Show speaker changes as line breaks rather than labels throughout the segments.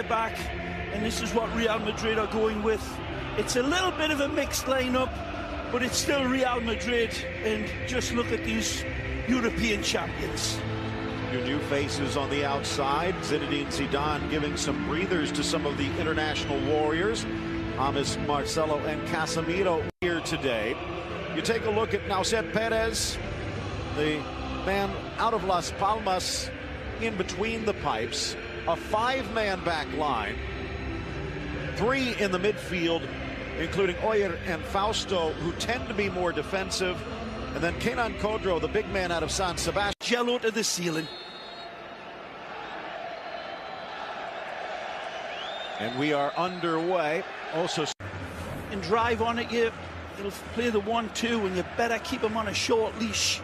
back, and this is what Real Madrid are going with. It's a little bit of a mixed lineup, but it's still Real Madrid, and just look at these European champions.
Your new faces on the outside. Zinedine Zidane giving some breathers to some of the international warriors. James, Marcelo, and Casemiro here today. You take a look at Nauset Perez, the man out of Las Palmas, in between the pipes. A five-man back line. Three in the midfield, including Oyer and Fausto, who tend to be more defensive. And then Kenan Kodro, the big man out of San Sebastian.
Jello to the ceiling.
And we are underway. Also,
and drive on it, you'll play the 1-2, and you better keep him on a short leash.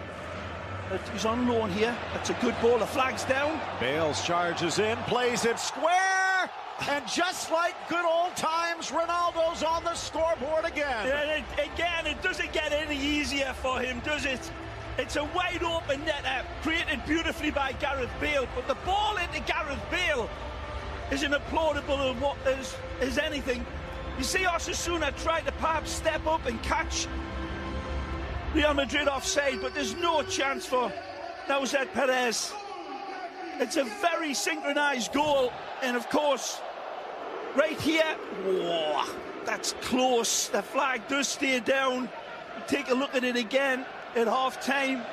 But he's on loan here. That's a good ball. The flag's down.
Bales charges in, plays it square, and just like good old times, Ronaldo's on the scoreboard again.
Again, it doesn't get any easier for him, does it? It's a wide open net created beautifully by Gareth Bale, but the ball into Gareth Bale is an applaudable as anything. You see Osasuna try to perhaps step up and catch Real Madrid offside, but there's no chance for Nauset Perez. It's a very synchronized goal, and of course, right here, whoa, that's close. The flag does stay down. Take a look at it again at half-time.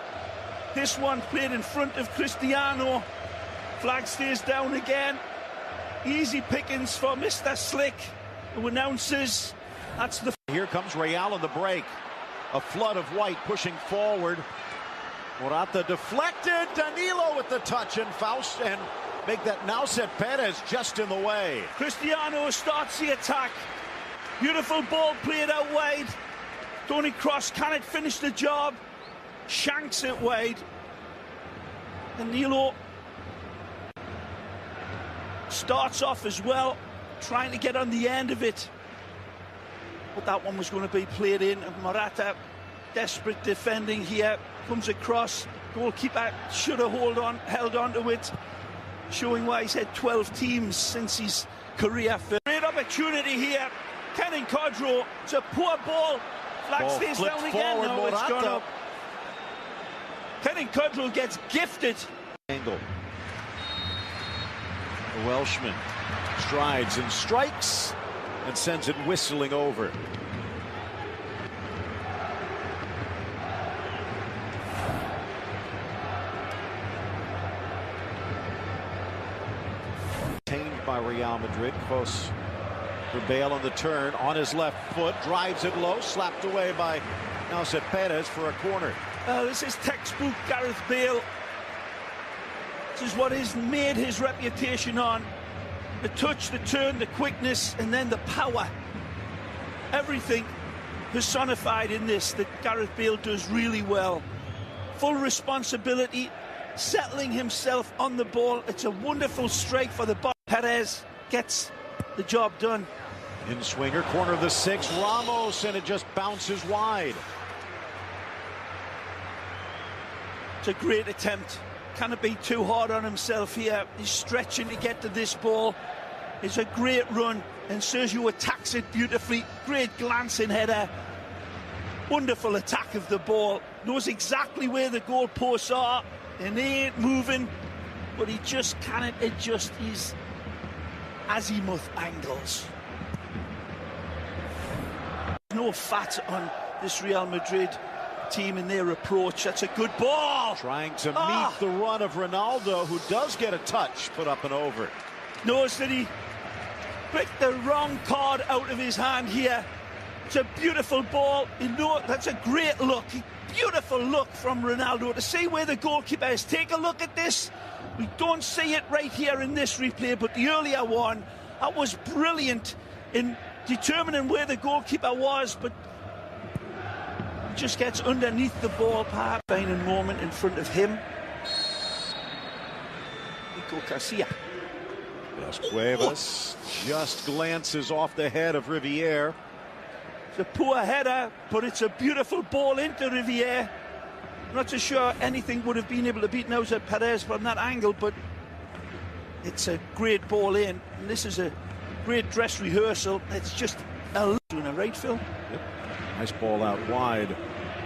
This one played in front of Cristiano. Flag stays down again. Easy pickings for Mr. Slick, who announces that's the...
Here comes Real on the break. A flood of white pushing forward. Morata deflected. Danilo with the touch, and Faust, and make that Nauset Perez just in the way.
Cristiano starts the attack. Beautiful ball played out wide. Toni Kroos cannot finish the job. Shanks it wide. Danilo starts off as well, trying to get on the end of it. But that one was going to be played in. Morata, desperate defending here, comes across. Goalkeeper should have held on to it, showing why he's had 12 teams since his career. Great opportunity here. Kenan Kodro, it's a poor ball. Flag stays down again. No, Morata. It's gone up. Kenan Kodro gets gifted.
Angle. The Welshman strides and strikes and sends it whistling over. Tamed by Real Madrid. Close for Bale on the turn, on his left foot, drives it low, slapped away by Nauset Perez for a corner.
This is textbook Gareth Bale. This is what he's made his reputation on. The touch, the turn, the quickness, and then the power. Everything personified in this that Gareth Bale does really well. Full responsibility, settling himself on the ball. It's a wonderful strike for the ball. Perez gets the job done.
In swinger, corner of the 6, Ramos, and it just bounces wide.
It's a great attempt. Cannot be too hard on himself here. He's stretching to get to this ball. It's a great run, and Sergio attacks it beautifully. Great glancing header. Wonderful attack of the ball. Knows exactly where the goalposts are, and they ain't moving, but he just cannot adjust his azimuth angles. No fat on this Real Madrid team in their approach. That's a good ball.
Trying to meet the run of Ronaldo, who does get a touch put up and over.
Knows that he picked the wrong card out of his hand here. It's a beautiful ball. You know, that's a great look. Beautiful look from Ronaldo to see where the goalkeeper is. Take a look at this. We don't see it right here in this replay, but the earlier one, that was brilliant in determining where the goalkeeper was, but just gets underneath the ball, perhaps. Final moment in front of him. Nico Garcia.
Cuevas just glances off the head of Riviere.
It's a poor header, but it's a beautiful ball into Riviere. I'm not so sure anything would have been able to beat Nauset Perez from that angle, but It's a great ball in, and this is a great dress rehearsal. It's just a right, Phil?
Yep. Nice ball out wide.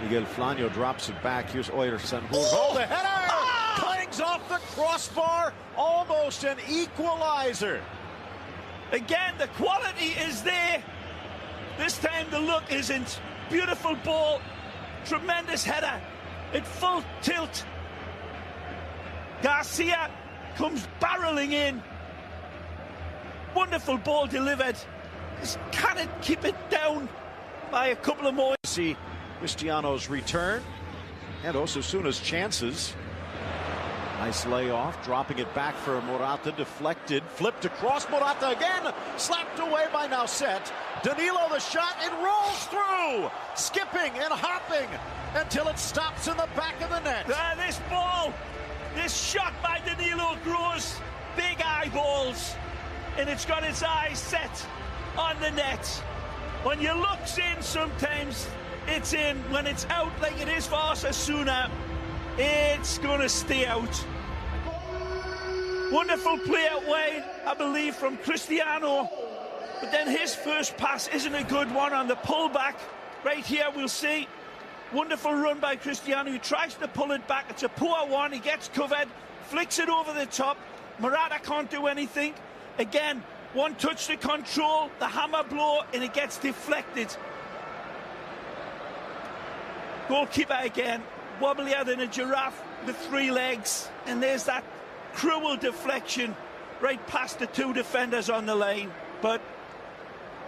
Miguel Flano drops it back. Here's Oyerson. Oh, the header! Clangs off the crossbar. Almost an equalizer.
Again, the quality is there. This time the look isn't. Beautiful ball. Tremendous header. At full tilt. Garcia comes barreling in. Wonderful ball delivered. Just cannot keep it down by a couple of more.
See Cristiano's return and Osasuna's chances. Nice layoff, dropping it back for Morata, deflected, flipped across, Morata again, slapped away by Nauset. Danilo the shot, it rolls through, skipping and hopping until it stops in the back of the net.
This ball, this shot by Danilo grows big eyeballs, and it's got its eyes set on the net. When your look's in, sometimes it's in. When it's out, like it is for Osasuna, it's going to stay out. Wonderful play away, I believe, from Cristiano. But then his first pass isn't a good one on the pullback. Right here, we'll see. Wonderful run by Cristiano. He tries to pull it back. It's a poor one. He gets covered, flicks it over the top. Morata can't do anything. Again, one touch to control, the hammer blow, and it gets deflected. Goalkeeper again, wobblier than a giraffe with 3 legs. And there's that cruel deflection right past the 2 defenders on the line. But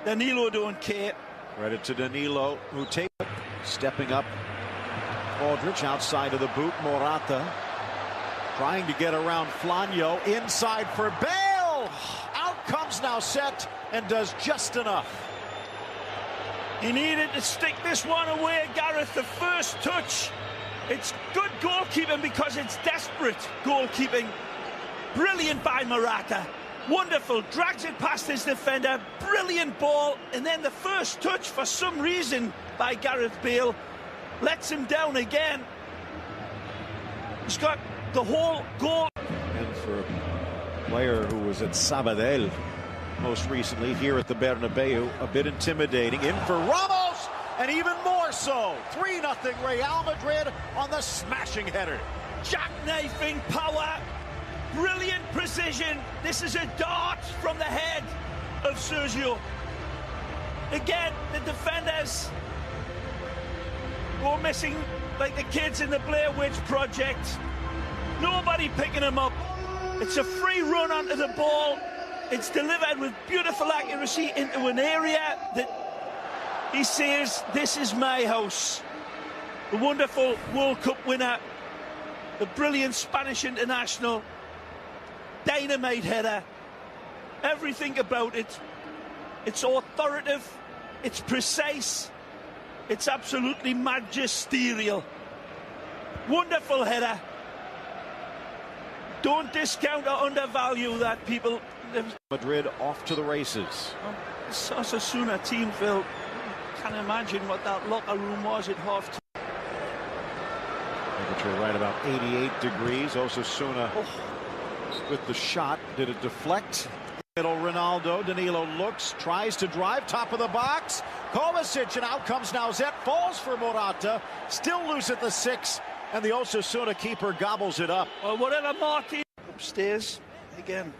Danilo don't care.
Credit to Danilo, who takes it. Stepping up. Aldrich outside of the boot. Morata trying to get around Flano. Inside for Bale. Out comes Nauset and does just enough.
He needed to stick this one away, Gareth. The first touch. It's good goalkeeping because it's desperate goalkeeping. Brilliant by Morata. Wonderful. Drags it past his defender. Brilliant ball. And then the first touch, for some reason, by Gareth Bale, lets him down again. He's got the whole goal.
And for a player who was at Sabadell most recently, here at the Bernabeu, a bit intimidating. In for Ramos, and even more so. 3-0 Real Madrid on the smashing header.
Jackknifing power. Brilliant precision. This is a dart from the head of Sergio. Again, the defenders go missing like the kids in the Blair Witch Project. Nobody picking him up. It's a free run onto the ball. It's delivered with beautiful accuracy into an area that he says, this is my house. The wonderful World Cup winner, the brilliant Spanish international, dynamite header. Everything about it. It's authoritative, it's precise, it's absolutely magisterial. Wonderful header. Don't discount or undervalue that, people.
Madrid off to the races.
This Osasuna team, Phil, can't imagine what that locker room was at half-time.
Temperature right about 88 degrees. Osasuna with the shot. Did it deflect? Middle Ronaldo. Danilo looks, tries to drive, top of the box. Kovacic, and out comes Nauset, falls for Morata, still loose at the 6, and the Osasuna keeper gobbles it up.
Well, whatever Martin upstairs again.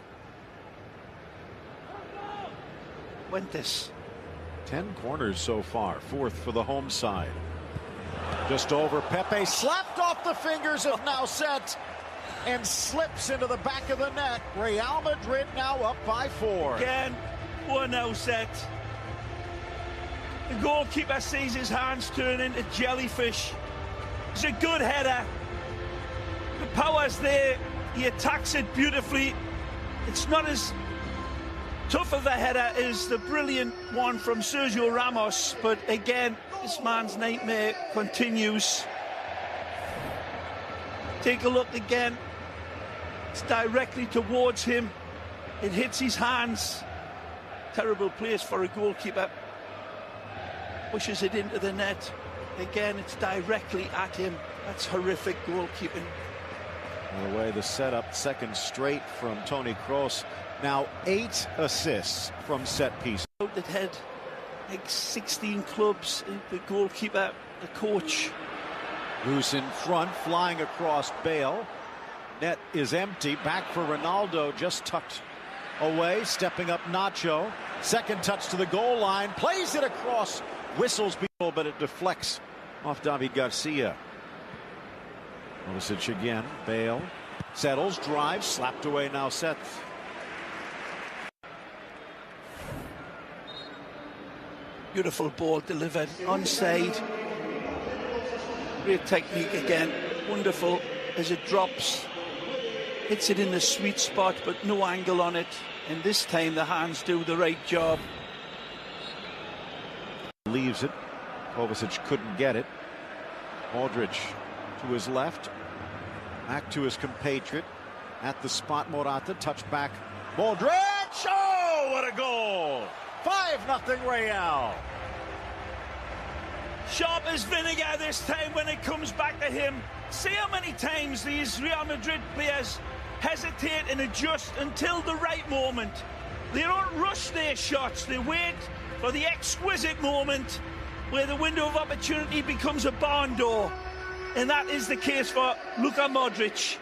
Fuentes.
10 corners so far, 4th for the home side. Just over Pepe, slapped off the fingers of Nauset and slips into the back of the net. Real Madrid now up by 4.
Again, poor Nauset. The goalkeeper sees his hands turn into jellyfish. It's a good header. The power's there. He attacks it beautifully. It's not as tough of a header as the brilliant one from Sergio Ramos, but again, this man's nightmare continues. Take a look again. It's directly towards him. It hits his hands. Terrible place for a goalkeeper. Pushes it into the net. Again, it's directly at him. That's horrific goalkeeping.
The way the setup, second straight from Toni Kroos. Now 8 assists from set pieces.
That had like 16 clubs, the goalkeeper, the coach.
Loose in front, flying across Bale. Net is empty, back for Ronaldo, just tucked away, stepping up Nacho. Second touch to the goal line, plays it across, whistles people, but it deflects off David Garcia. Kovacic again, Bale settles, drives, slapped away now Seth.
Beautiful ball delivered onside. Great technique again, wonderful as it drops. Hits it in the sweet spot, but no angle on it. And this time the hands do the right job.
Leaves it. Kovacic couldn't get it. Modric to his left. Back to his compatriot. At the spot, Morata. Touch back. Modric! Oh, what a goal! 5-0 Real.
Sharp as vinegar this time when it comes back to him. See how many times these Real Madrid players hesitate and adjust until the right moment. They don't rush their shots. They wait for the exquisite moment where the window of opportunity becomes a barn door. And that is the case for Luka Modric.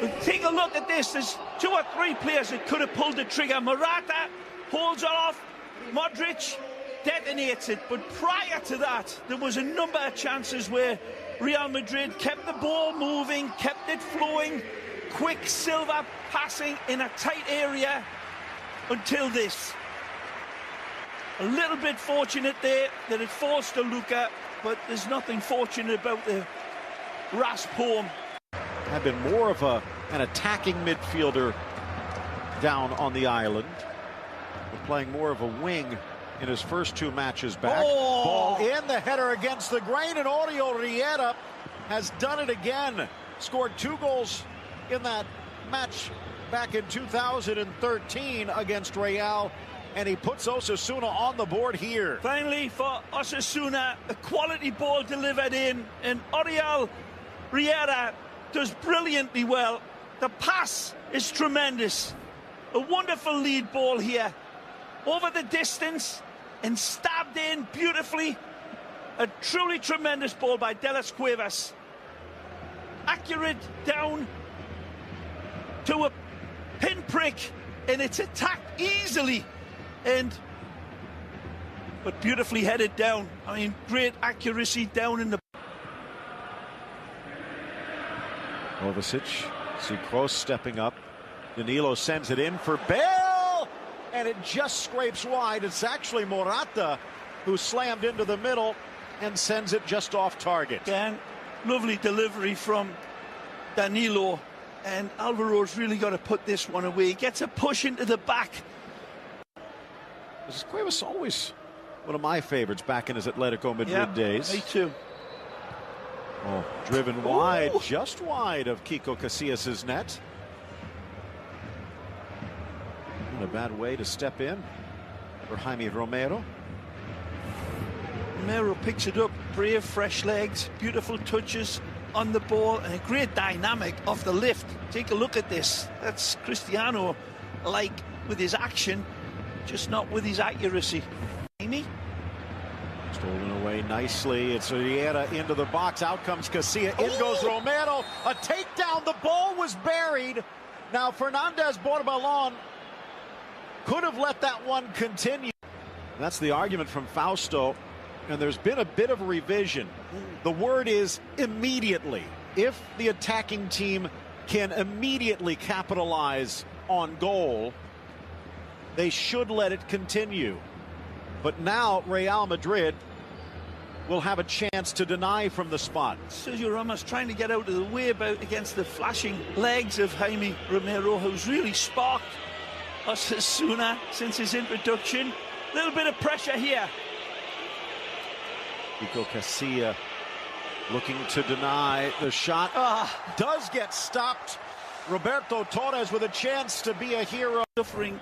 But take a look at this. There's 2 or 3 players that could have pulled the trigger. Morata holds it off. Modric detonates it. But prior to that, there was a number of chances where Real Madrid kept the ball moving, kept it flowing, quick silver passing in a tight area until this. A little bit fortunate there that it falls to Luka, but there's nothing fortunate about the rasp home.
Had been more of an attacking midfielder down on the island. But playing more of a wing in his first 2 matches back.
Oh.
Ball in, the header against the grain, and Oriol Riera has done it again. Scored 2 goals in that match back in 2013 against Real, and he puts Osasuna on the board here.
Finally for Osasuna, a quality ball delivered in, and Oriol Riera does brilliantly well. The pass is tremendous. A wonderful lead ball here. Over the distance and stabbed in beautifully. A truly tremendous ball by De Las Cuevas. Accurate down to a pinprick, and it's attacked easily, but beautifully headed down. I mean, great accuracy down in the...
Kovacic, see Kroos stepping up. Danilo sends it in for Bale, and it just scrapes wide. It's actually Morata who slammed into the middle and sends it just off target.
Again, lovely delivery from Danilo, and Alvaro's really got to put this one away. He gets a push into the back.
This is Cuevas, always one of my favorites back in his Atletico Madrid days.
Me too.
Oh, driven wide, just wide of Kiko Casillas' net. In a bad way to step in for Jaime Romero.
Romero picks it up, brave, fresh legs, beautiful touches on the ball, and a great dynamic of the lift. Take a look at this. That's Cristiano like with his action, just not with his accuracy. Amy?
Stolen away nicely. It's Riera into the box. Out comes Casilla. In goes Romero. A takedown. The ball was buried. Now Fernandez Borbalon could have let that one continue. That's the argument from Fausto. And there's been a bit of a revision. The word is immediately. If the attacking team can immediately capitalize on goal, they should let it continue. But now Real Madrid will have a chance to deny from the spot.
Sergio Ramos trying to get out of the way against the flashing legs of Jaime Romero, who's really sparked Osasuna since his introduction. A little bit of pressure here.
Kiko Casilla looking to deny the shot. Does get stopped. Roberto Torres with a chance to be a hero.
Suffering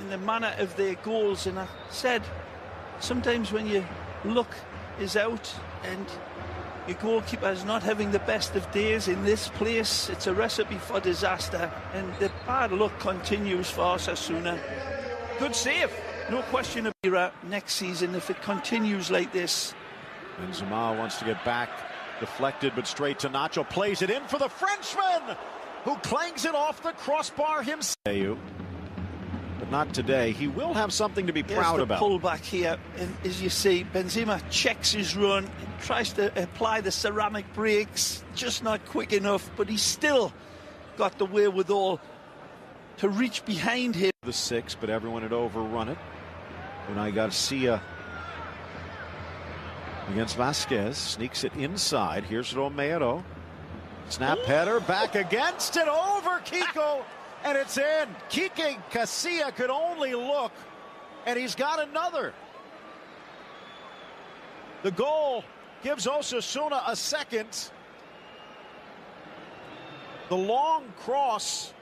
in the manner of their goals, and I said sometimes when your luck is out and your goalkeeper is not having the best of days in this place, it's a recipe for disaster, and the bad luck continues for Osasuna. Good save, no question about it next season if it continues like this.
Benzema wants to get back, deflected, but straight to Nacho, plays it in for the Frenchman, who clangs it off the crossbar himself. But not today. He will have something to be proud about.
Pull back here, and as you see, Benzema checks his run, tries to apply the ceramic brakes, just not quick enough, but he's still got the wherewithal to reach behind him.
The 6, but everyone had overrun it. Unai Garcia against Vasquez, sneaks it inside. Here's Romero. Snap header, back against it, over Kiko, and it's in. Kike Casilla could only look, and he's got another. The goal gives Osasuna a second. The long cross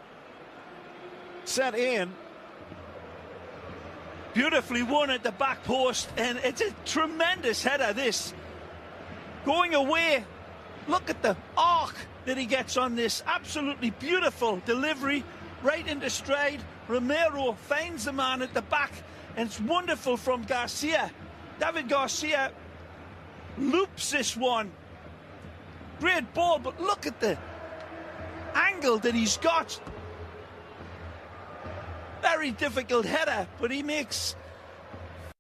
sent in.
Beautifully won at the back post, and it's a tremendous header, this. Going away, look at the arc that he gets on this. Absolutely beautiful delivery, right into stride. Romero finds the man at the back, and it's wonderful from Garcia. David Garcia loops this one. Great ball, but look at the angle that he's got. Very difficult header, but he makes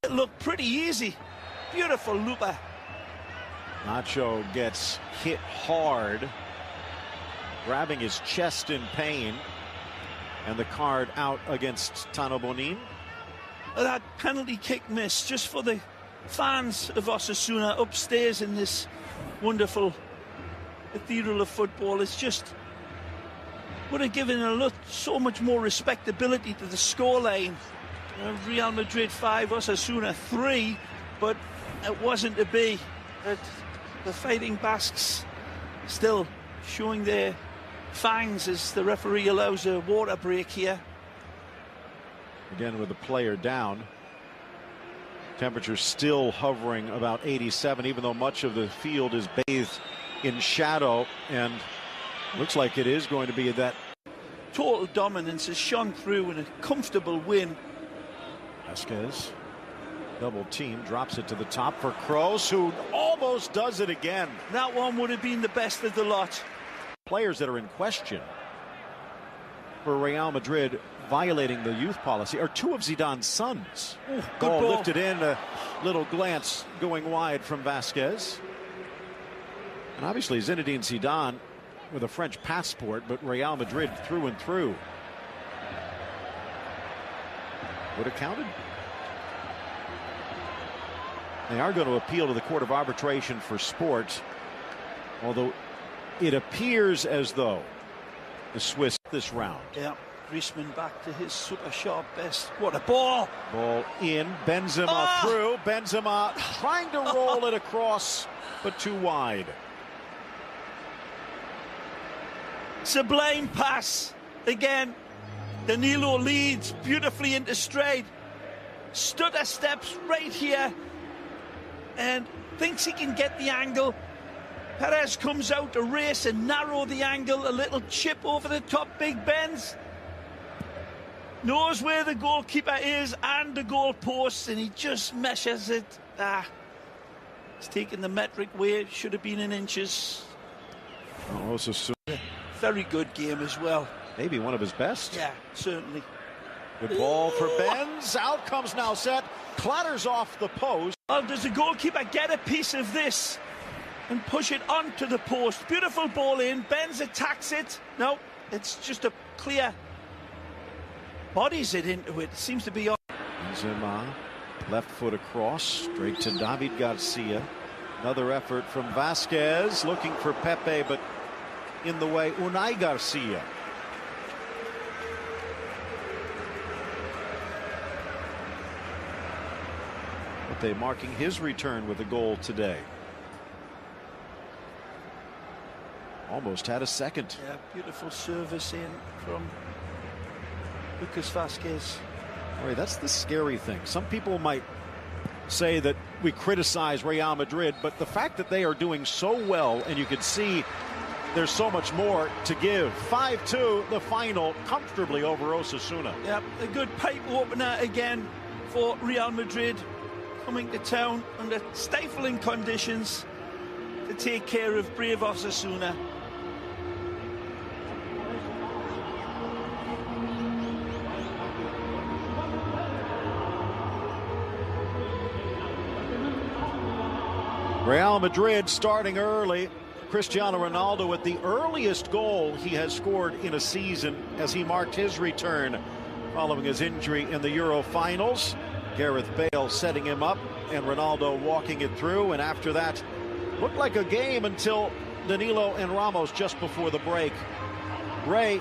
it look pretty easy. Beautiful looper.
Nacho gets hit hard, grabbing his chest in pain, and the card out against Tano Bonin.
That penalty kick miss, just for the fans of Osasuna upstairs in this wonderful cathedral of football. It's just would have given so much more respectability to the scoreline. Real Madrid 5, Osasuna 3, but it wasn't to be. The Fighting Basques still showing their fangs as the referee allows a water break here.
Again with the player down. Temperature still hovering about 87, even though much of the field is bathed in shadow, and looks like it is going to be that.
Total dominance has shone through in a comfortable win.
Vasquez, double team, drops it to the top for Kroos, who almost does it again.
That one would have been the best of the lot.
Players that are in question for Real Madrid violating the youth policy are two of Zidane's sons.
Good ball.
Lifted in, a little glance going wide from Vasquez. And obviously Zinedine Zidane with a French passport, but Real Madrid through and through. Would have counted. They are going to appeal to the Court of Arbitration for Sport, although it appears as though the Swiss this round.
Yeah, Griezmann back to his super sharp best. What a ball!
Ball in, Benzema through, Benzema trying to roll it across, but too wide.
Sublime pass again. Danilo leads beautifully into stride. Stutter steps right here and thinks he can get the angle. Perez comes out to race and narrow the angle. A little chip over the top. Big Benz knows where the goalkeeper is and the goal post, and he just measures it. He's taking the metric way. Should have been in inches.
Oh, so
very good game as well.
Maybe one of his best.
Yeah, certainly.
Good ball for Benz. Out comes now set. Clatters off the post.
Well, does the goalkeeper get a piece of this and push it onto the post? Beautiful ball in. Benz attacks it. No, it's just a clear. Bodies it into it. It seems to be on.
Benzema, left foot across, straight to David Garcia. Another effort from Vasquez, looking for Pepe, but in the way, Unai Garcia. Pepe marking his return with a goal today. Almost had a second.
Yeah, beautiful service in from Lucas Vasquez.
All right, that's the scary thing. Some people might say that we criticize Real Madrid, but the fact that they are doing so well, and you can see there's so much more to give. 5-2, the final, comfortably over Osasuna.
Yep, a good pipe opener again for Real Madrid, coming to town under stifling conditions to take care of brave Osasuna.
Real Madrid starting early. Cristiano Ronaldo with the earliest goal he has scored in a season as he marked his return following his injury in the Euro finals. Gareth Bale setting him up and Ronaldo walking it through, and after that looked like a game until Danilo and Ramos just before the break. Real